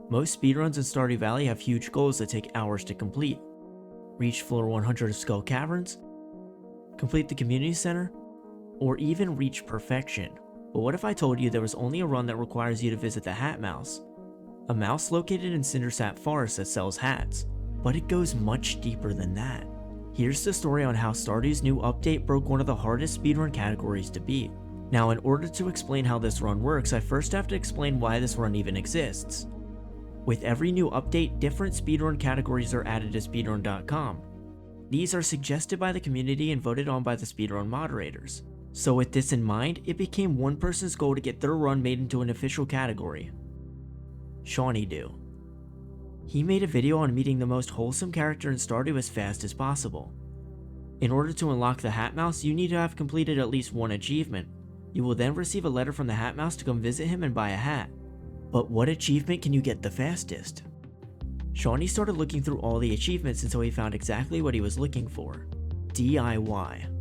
Most speedruns in Stardew Valley have huge goals that take hours to complete. Reach floor 100 of Skull Caverns, complete the community center, or even reach perfection. But what if I told you there was only a run that requires you to visit the Hat Mouse? A mouse located in Cindersap Forest that sells hats. But it goes much deeper than that. Here's the story on how Stardew's new update broke one of the hardest speedrun categories to beat. Now, in order to explain how this run works, I first have to explain why this run even exists. With every new update, different speedrun categories are added to speedrun.com. These are suggested by the community and voted on by the speedrun moderators. So with this in mind, it became one person's goal to get their run made into an official category. Shawnee Do. He made a video on meeting the most wholesome character in Stardew as fast as possible. In order to unlock the Hat Mouse, you need to have completed at least one achievement. You will then receive a letter from the Hat Mouse to come visit him and buy a hat. But what achievement can you get the fastest? Shawnee started looking through all the achievements until he found exactly what he was looking for. DIY.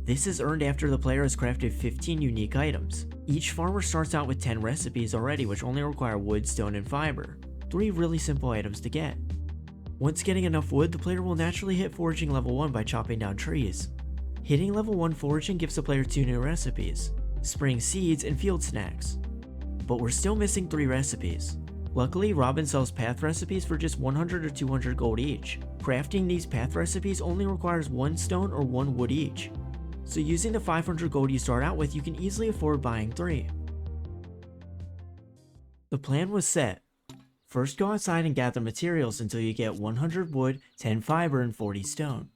This is earned after the player has crafted 15 unique items. Each farmer starts out with 10 recipes already, which only require wood, stone, and fiber. 3 really simple items to get. Once getting enough wood, the player will naturally hit foraging level 1 by chopping down trees. Hitting level 1 foraging gives the player 2 new recipes, spring seeds and field snacks. But we're still missing 3 recipes. Luckily, Robin sells path recipes for just 100 or 200 gold each. Crafting these path recipes only requires 1 stone or 1 wood each. So using the 500 gold you start out with, you can easily afford buying 3. The plan was set. First, go outside and gather materials until you get 100 wood, 10 fiber, and 40 stone.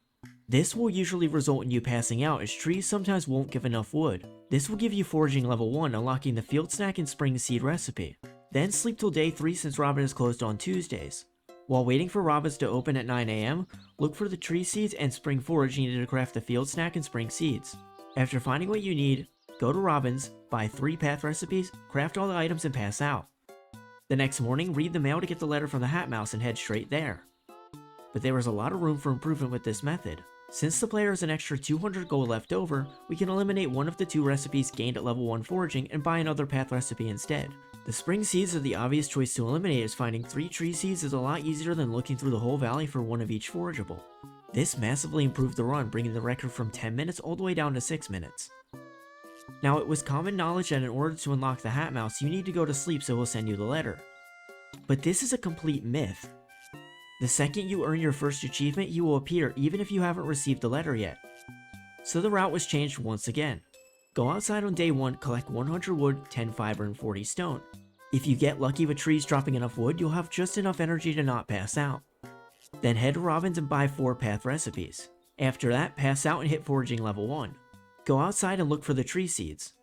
This will usually result in you passing out, as trees sometimes won't give enough wood. This will give you foraging level 1, unlocking the field snack and spring seed recipe. Then sleep till day 3 since Robin is closed on Tuesdays. While waiting for Robins to open at 9 AM, look for the tree seeds and spring forage needed to craft the field snack and spring seeds. After finding what you need, go to Robins, buy 3 path recipes, craft all the items, and pass out. The next morning, read the mail to get the letter from the Hat Mouse and head straight there. But there was a lot of room for improvement with this method. Since the player has an extra 200 gold left over, we can eliminate one of the 2 recipes gained at level 1 foraging and buy another path recipe instead. The spring seeds are the obvious choice to eliminate, as finding 3 tree seeds is a lot easier than looking through the whole valley for 1 of each forageable. This massively improved the run, bringing the record from 10 minutes all the way down to 6 minutes. Now, it was common knowledge that in order to unlock the Hat Mouse, you need to go to sleep so he'll send you the letter. But this is a complete myth. The second you earn your first achievement, he will appear even if you haven't received the letter yet. So the route was changed once again. Go outside on day 1, collect 100 wood, 10 fiber, and 40 stone. If you get lucky with trees dropping enough wood, you'll have just enough energy to not pass out. Then head to Robin's and buy 4 path recipes. After that, pass out and hit foraging level 1. Go outside and look for the tree seeds.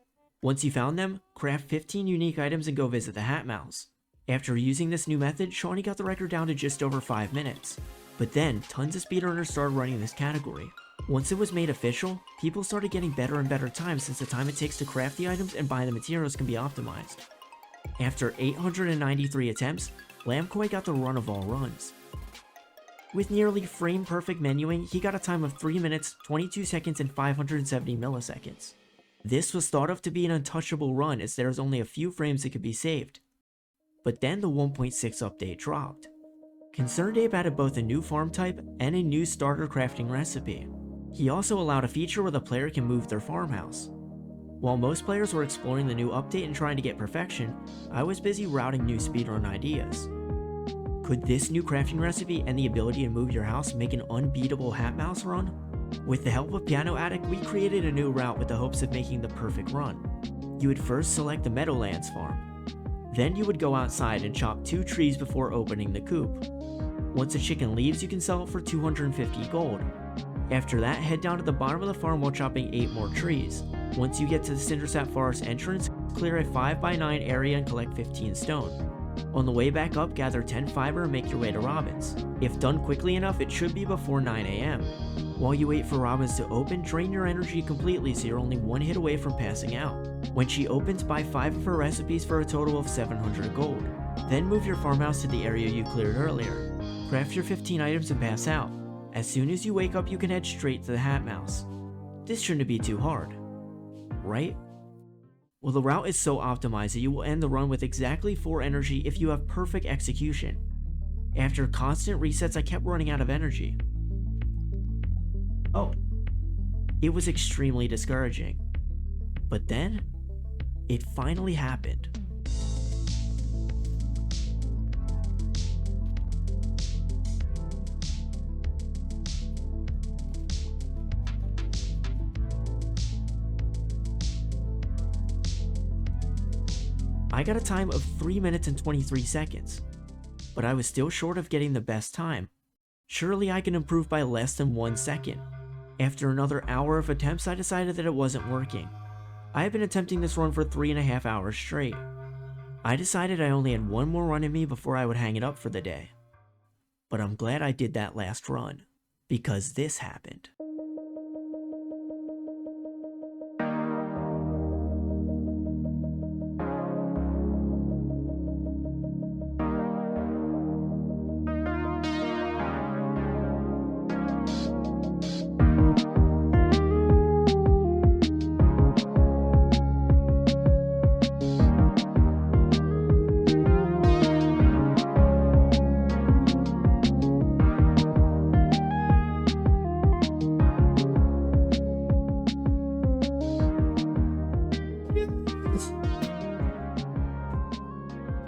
Once you found them, craft 15 unique items and go visit the Hat Mouse. After using this new method, Shawnee got the record down to just over 5 minutes. But then, tons of speedrunners started running this category. Once it was made official, people started getting better and better times since the time it takes to craft the items and buy the materials can be optimized. After 893 attempts, Lamkoi got the run of all runs. With nearly frame-perfect menuing, he got a time of 3 minutes, 22 seconds, and 570 milliseconds. This was thought of to be an untouchable run, as there is only a few frames that could be saved. But then the 1.6 update dropped. ConcernedApe added both a new farm type and a new starter crafting recipe. He also allowed a feature where the player can move their farmhouse. While most players were exploring the new update and trying to get perfection, I was busy routing new speedrun ideas. Could this new crafting recipe and the ability to move your house make an unbeatable Hat Mouse run? With the help of Piano Addict, we created a new route with the hopes of making the perfect run. You would first select the Meadowlands farm. Then you would go outside and chop 2 trees before opening the coop. Once a chicken leaves, you can sell it for 250 gold. After that, head down to the bottom of the farm while chopping 8 more trees. Once you get to the Cindersap Forest entrance, clear a 5x9 area and collect 15 stone. On the way back up, gather 10 fiber and make your way to Robin's. If done quickly enough, it should be before 9 AM. While you wait for Robin's to open, drain your energy completely so you're only 1 hit away from passing out. When she opens, buy 5 of her recipes for a total of 700 gold. Then move your farmhouse to the area you cleared earlier. Craft your 15 items and pass out. As soon as you wake up, you can head straight to the Hat Mouse. This shouldn't be too hard, right? Well, the route is so optimized that you will end the run with exactly 4 energy if you have perfect execution. After constant resets, I kept running out of energy. Oh. It was extremely discouraging. But then, it finally happened. I got a time of 3 minutes and 23 seconds, but I was still short of getting the best time. Surely I can improve by less than 1 second. After another hour of attempts, I decided that it wasn't working. I had been attempting this run for 3.5 hours straight. I decided I only had one more run in me before I would hang it up for the day. But I'm glad I did that last run, because this happened.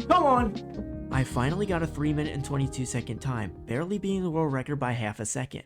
Come on! I finally got a 3 minute and 22 second time, barely beating the world record by half a second.